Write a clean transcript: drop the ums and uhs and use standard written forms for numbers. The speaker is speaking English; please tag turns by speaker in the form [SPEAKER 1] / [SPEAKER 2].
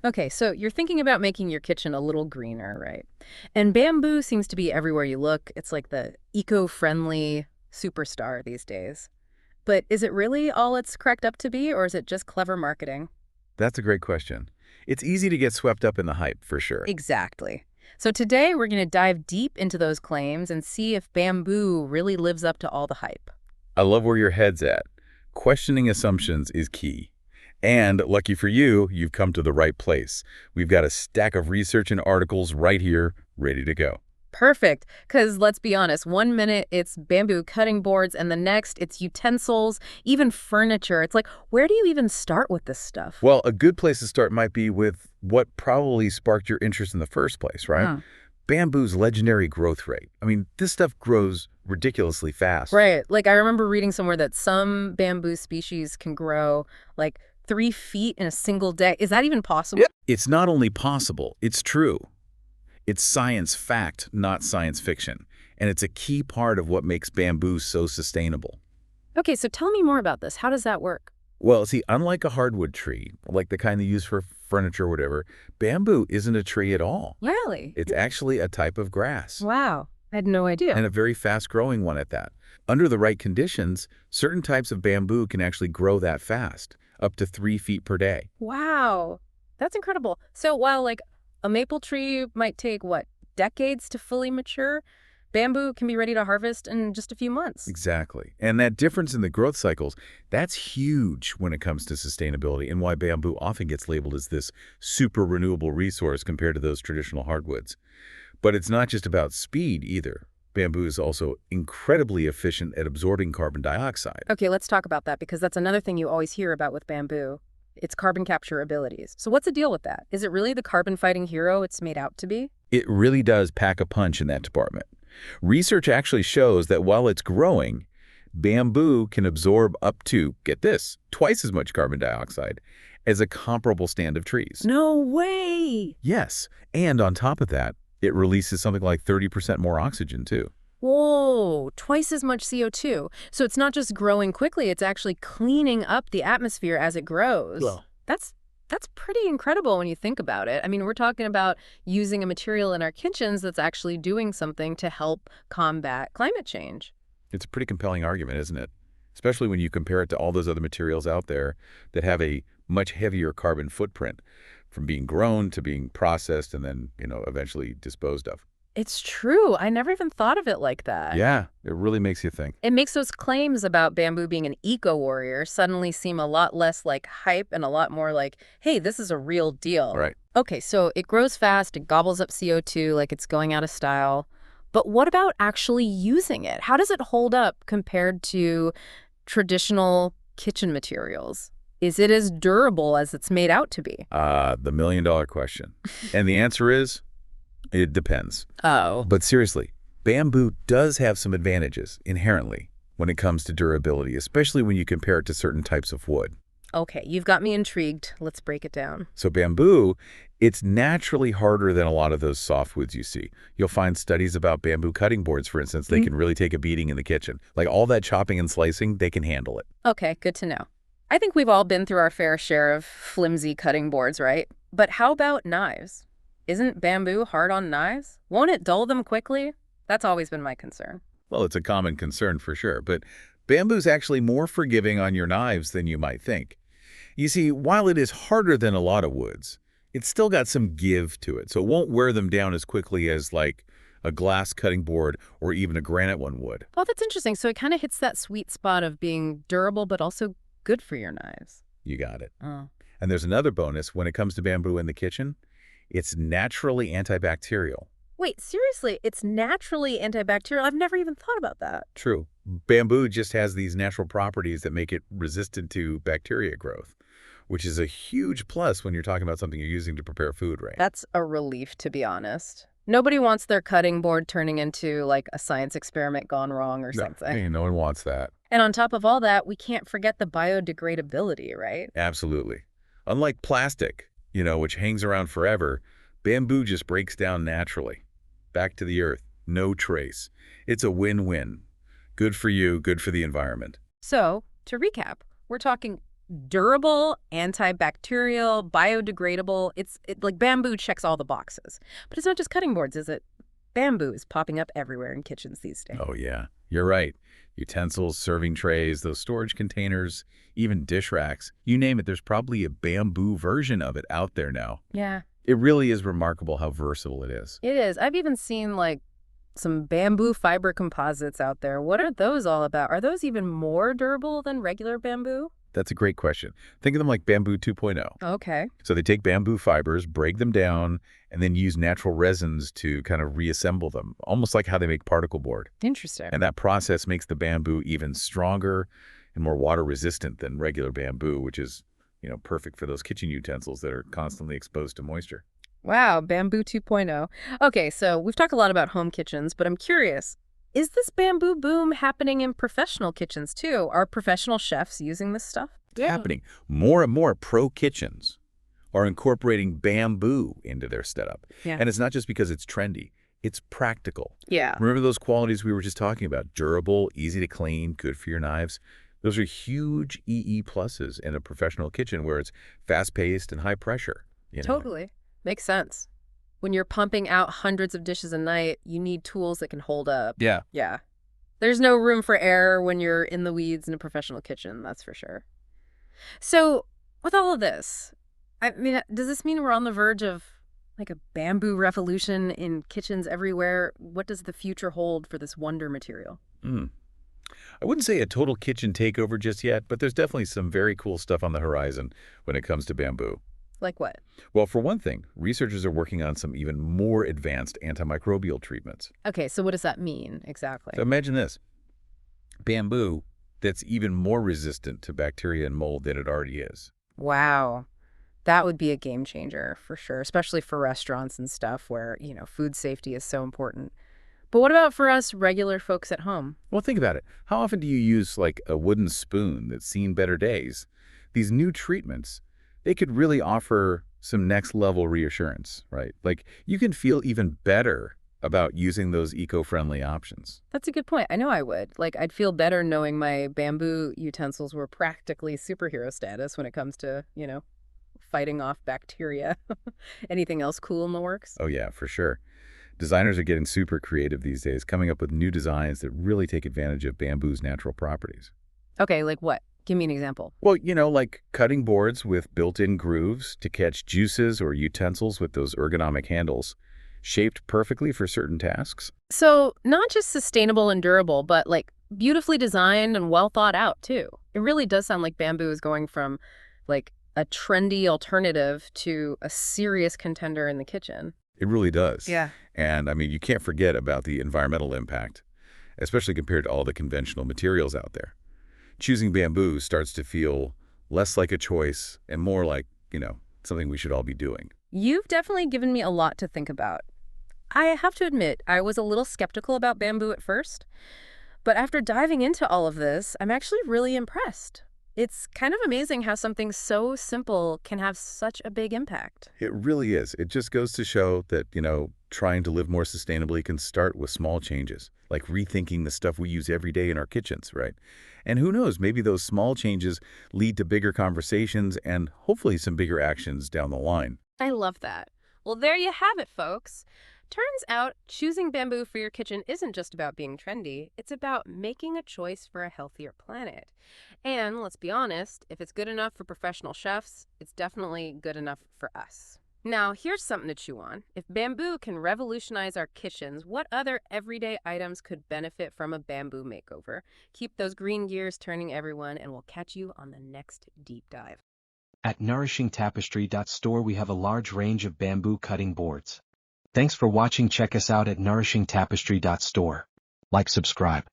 [SPEAKER 1] Okay, so you're thinking about making your kitchen a little greener, right? And bamboo seems to be everywhere you look. It's like the eco-friendly superstar these days. But is it really all it's cracked up to be, or is it just clever marketing?
[SPEAKER 2] That's a great question. It's easy to get swept up in the hype, for sure.
[SPEAKER 1] Exactly. So today we're going to dive deep into those claims and see if bamboo really lives up to all the hype.
[SPEAKER 2] I love where your head's at. Questioning assumptions is key. And lucky for you, you've come to the right place. We've got a stack of research and articles right here, ready to go.
[SPEAKER 1] Perfect, because let's be honest, one minute it's bamboo cutting boards and the next it's utensils, even furniture. It's like, where do you even start with this stuff?
[SPEAKER 2] Well, a good place to start might be with what probably sparked your interest in the first place, right?
[SPEAKER 1] Huh.
[SPEAKER 2] Bamboo's legendary growth rate. I mean, this stuff grows ridiculously fast.
[SPEAKER 1] Right. Like I remember reading somewhere that some bamboo species can grow like 3 feet in a single day. Is that even possible?
[SPEAKER 2] Yep. It's not only possible, it's true. It's science fact, not science fiction. And it's a key part of what makes bamboo so sustainable.
[SPEAKER 1] Okay, so tell me more about this. How does that work?
[SPEAKER 2] Well, see, unlike a hardwood tree, like the kind they use for furniture or whatever, bamboo isn't a tree at all.
[SPEAKER 1] Really?
[SPEAKER 2] It's actually a type of grass,
[SPEAKER 1] Wow. I had no idea.
[SPEAKER 2] and a very fast-growing one at that. Under the right conditions, certain types of bamboo can actually grow that fast, up to 3 feet per day.
[SPEAKER 1] Wow. That's incredible. So while like a maple tree might take, what, decades to fully mature, bamboo can be ready to harvest in just a few months.
[SPEAKER 2] Exactly. And that difference in the growth cycles, that's huge when it comes to sustainability and why bamboo often gets labeled as this super renewable resource compared to those traditional hardwoods. But it's not just about speed either. Bamboo is also incredibly efficient at absorbing carbon dioxide.
[SPEAKER 1] Okay, let's talk about that because that's another thing you always hear about with bamboo. Its carbon capture abilities. So what's the deal with that? Is it really the carbon-fighting hero it's made out to be?
[SPEAKER 2] It really does pack a punch in that department. Research actually shows that while it's growing, bamboo can absorb up to, get this, twice as much carbon dioxide as a comparable stand of trees.
[SPEAKER 1] No way!
[SPEAKER 2] Yes, and on top of that, it releases something like 30% more oxygen too.
[SPEAKER 1] Whoa, twice as much CO2. So it's not just growing quickly, it's actually cleaning up the atmosphere as it grows.
[SPEAKER 2] Well.
[SPEAKER 1] That's pretty incredible when you think about it. I mean, we're talking about using a material in our kitchens that's actually doing something to help combat climate change.
[SPEAKER 2] It's a pretty compelling argument, isn't it? Especially when you compare it to all those other materials out there that have a much heavier carbon footprint, from being grown to being processed and then, eventually disposed of.
[SPEAKER 1] It's true. I never even thought of it like that.
[SPEAKER 2] Yeah, it really makes you think.
[SPEAKER 1] It makes those claims about bamboo being an eco-warrior suddenly seem a lot less like hype and a lot more like, hey, this is a real deal.
[SPEAKER 2] Right.
[SPEAKER 1] Okay, so it grows fast, it gobbles up CO2 like it's going out of style. But what about actually using it? How does it hold up compared to traditional kitchen materials? Is it as durable as it's made out to be?
[SPEAKER 2] The million-dollar question. And the answer is, it depends.
[SPEAKER 1] Oh.
[SPEAKER 2] But seriously, bamboo does have some advantages inherently when it comes to durability, especially when you compare it to certain types of wood.
[SPEAKER 1] Okay, you've got me intrigued. Let's break it down.
[SPEAKER 2] So bamboo, it's naturally harder than a lot of those softwoods you see. You'll find studies about bamboo cutting boards, for instance. They can really take a beating in the kitchen. Like all that chopping and slicing, they can handle it.
[SPEAKER 1] Okay, good to know. I think we've all been through our fair share of flimsy cutting boards, right? But how about knives? Isn't bamboo hard on knives? Won't it dull them quickly? That's always been my concern.
[SPEAKER 2] Well, it's a common concern for sure, but bamboo's actually more forgiving on your knives than you might think. You see, while it is harder than a lot of woods, it's still got some give to it, so it won't wear them down as quickly as like a glass cutting board or even a granite one would.
[SPEAKER 1] Oh, that's interesting. So it kind of hits that sweet spot of being durable but also good for your knives.
[SPEAKER 2] You got it.
[SPEAKER 1] Oh.
[SPEAKER 2] And there's another bonus when it comes to bamboo in the kitchen. It's naturally antibacterial.
[SPEAKER 1] Wait, seriously, it's naturally antibacterial? I've never even thought about that.
[SPEAKER 2] True. Bamboo just has these natural properties that make it resistant to bacteria growth, which is a huge plus when you're talking about something you're using to prepare food, right?
[SPEAKER 1] That's a relief, to be honest. Nobody wants their cutting board turning into like a science experiment gone wrong or something.
[SPEAKER 2] No one wants that.
[SPEAKER 1] And on top of all that, we can't forget the biodegradability, right?
[SPEAKER 2] Absolutely. Unlike plastic, which hangs around forever, bamboo just breaks down naturally. Back to the earth, no trace. It's a win-win. Good for you, good for the environment.
[SPEAKER 1] So, to recap, we're talking Durable, antibacterial, biodegradable. Like bamboo checks all the boxes. But it's not just cutting boards, is it? Bamboo is popping up everywhere in kitchens these days.
[SPEAKER 2] Oh, yeah, you're right. Utensils, serving trays, those storage containers, even dish racks. You name it, there's probably a bamboo version of it out there now.
[SPEAKER 1] Yeah,
[SPEAKER 2] It really is remarkable how versatile it is.
[SPEAKER 1] it is. I've even seen like some bamboo fiber composites out there. What are those all about? Are those even more durable than regular bamboo?
[SPEAKER 2] That's a great question. Think of them like Bamboo 2.0.
[SPEAKER 1] Okay.
[SPEAKER 2] So they take bamboo fibers, break them down, and then use natural resins to kind of reassemble them, almost like how they make particle board.
[SPEAKER 1] Interesting.
[SPEAKER 2] And that process makes the bamboo even stronger and more water resistant than regular bamboo, which is, perfect for those kitchen utensils that are constantly exposed to moisture.
[SPEAKER 1] Wow, Bamboo 2.0. Okay, so we've talked a lot about home kitchens, but I'm curious, is this bamboo boom happening in professional kitchens too? Are professional chefs using this stuff?
[SPEAKER 2] It's happening. More and more pro kitchens are incorporating bamboo into their setup.
[SPEAKER 1] Yeah.
[SPEAKER 2] And it's not just because it's trendy. It's practical.
[SPEAKER 1] Yeah.
[SPEAKER 2] Remember those qualities we were just talking about? Durable, easy to clean, good for your knives. Those are huge EE pluses in a professional kitchen where it's fast-paced and high pressure.
[SPEAKER 1] Totally. Makes sense. When you're pumping out hundreds of dishes a night, you need tools that can hold up.
[SPEAKER 2] Yeah.
[SPEAKER 1] Yeah. There's no room for error when you're in the weeds in a professional kitchen, that's for sure. So, with all of this, I mean, does this mean we're on the verge of like a bamboo revolution in kitchens everywhere? What does the future hold for this wonder material?
[SPEAKER 2] Mm. I wouldn't say a total kitchen takeover just yet, but there's definitely some very cool stuff on the horizon when it comes to bamboo.
[SPEAKER 1] Like what?
[SPEAKER 2] Well, for one thing, researchers are working on some even more advanced antimicrobial treatments.
[SPEAKER 1] Okay, so what does that mean exactly?
[SPEAKER 2] So imagine this. Bamboo that's even more resistant to bacteria and mold than it already is.
[SPEAKER 1] Wow. That would be a game changer for sure, especially for restaurants and stuff where, food safety is so important. But what about for us regular folks at home?
[SPEAKER 2] Well, think about it. How often do you use like a wooden spoon that's seen better days? These new treatments, they could really offer some next level reassurance, right? Like you can feel even better about using those eco-friendly options.
[SPEAKER 1] That's a good point. I know I would. Like, I'd feel better knowing my bamboo utensils were practically superhero status when it comes to, fighting off bacteria. Anything else cool in the works?
[SPEAKER 2] Oh yeah, for sure. Designers are getting super creative these days, coming up with new designs that really take advantage of bamboo's natural properties.
[SPEAKER 1] Okay, like what? Give me an example.
[SPEAKER 2] Well, like cutting boards with built-in grooves to catch juices or utensils with those ergonomic handles, shaped perfectly for certain tasks.
[SPEAKER 1] So, not just sustainable and durable, but like beautifully designed and well thought out too. It really does sound like bamboo is going from like a trendy alternative to a serious contender in the kitchen.
[SPEAKER 2] It really does.
[SPEAKER 1] Yeah.
[SPEAKER 2] And I mean, you can't forget about the environmental impact, especially compared to all the conventional materials out there. Choosing bamboo starts to feel less like a choice and more like, something we should all be doing.
[SPEAKER 1] You've definitely given me a lot to think about. I have to admit, I was a little skeptical about bamboo at first, but after diving into all of this, I'm actually really impressed. It's kind of amazing how something so simple can have such a big impact.
[SPEAKER 2] It really is. It just goes to show that, trying to live more sustainably can start with small changes, like rethinking the stuff we use every day in our kitchens, right? And who knows, maybe those small changes lead to bigger conversations and hopefully some bigger actions down the line.
[SPEAKER 1] I love that. Well, there you have it, folks. Turns out choosing bamboo for your kitchen isn't just about being trendy. It's about making a choice for a healthier planet. And let's be honest, if it's good enough for professional chefs, it's definitely good enough for us. Now, here's something to chew on. If bamboo can revolutionize our kitchens, what other everyday items could benefit from a bamboo makeover? Keep those green gears turning, everyone, and we'll catch you on the next deep dive.
[SPEAKER 3] At nourishingtapestry.store we have a large range of bamboo cutting boards. Thanks for watching. Check us out at nourishingtapestry.store. Like, subscribe.